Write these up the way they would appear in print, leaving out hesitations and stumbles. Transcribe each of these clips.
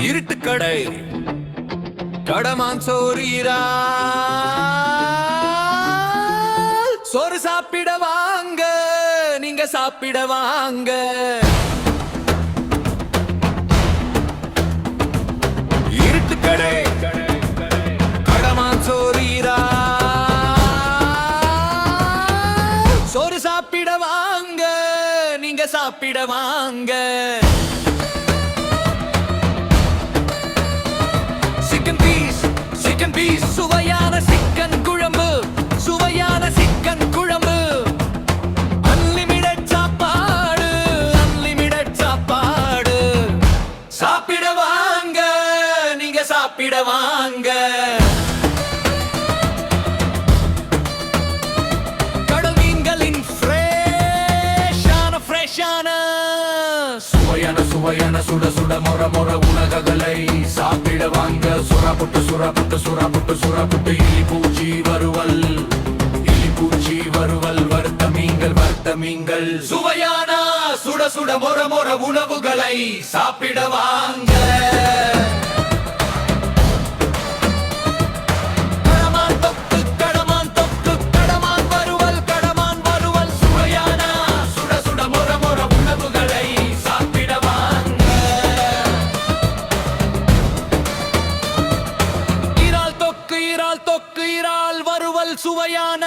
இருட்டுக்கடை கடமான் சோறுகிறா சோறு சாப்பிட வாங்க, நீங்க சாப்பிட வாங்க. இருட்டுக்கடை கடமான் சோறுகிறா சோறு சாப்பிட வாங்க, நீங்க சாப்பிட வாங்க. சிக்கன் பீஸ் சுவையான சிக்கன் குழம்பு, சுவையான சிக்கன் குழம்பு. அன்லிமிடெட் சாப்பாடு, அன்லிமிடெட் சாப்பாடு. சாப்பிட வாங்க, நீங்க சாப்பிட வாங்க. கடல் மீன்களின் ஃப்ரெஷ்ஷான சுவையான சுட சுட மொற மொற உலகங்களை சாப்பிட வாங்க. சுறாப்புட்டு சுறாப்புட்டு சுறாப்புட்டு சுறாப்புட்டு இலிப்பூச்சி வறுவல், இலிப்பூச்சி வறுவல். வறுத்த மீன்கள் சுவையான சுட சுட மொற மொற உணவுகளை சாப்பிட வாங்க. சுவையான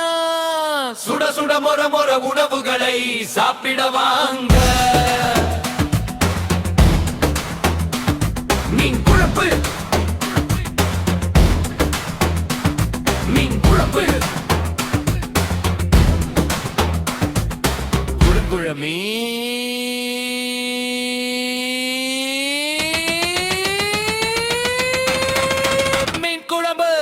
சுட சுட மொற மொற உணவுகளை சாப்பிட வாங்க. மீன் குழம்பு, மீன் குழம்பு. குழம்புழமீ மீன் குழம்பு.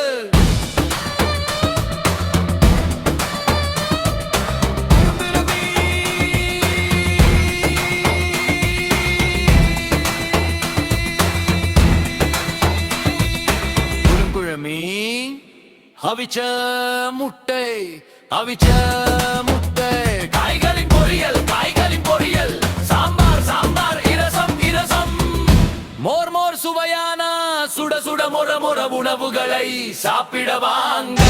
அவிச்ச முட்டை, அவிச்ச முட்டை. காய்களின் பொரியல், காய்களின் பொரியல். சாம்பார், சாம்பார். இரசம், இரசம். மோர் மோர் சுவையான சுட சுட மொற மொற உணவுகளை சாப்பிட வாங்க.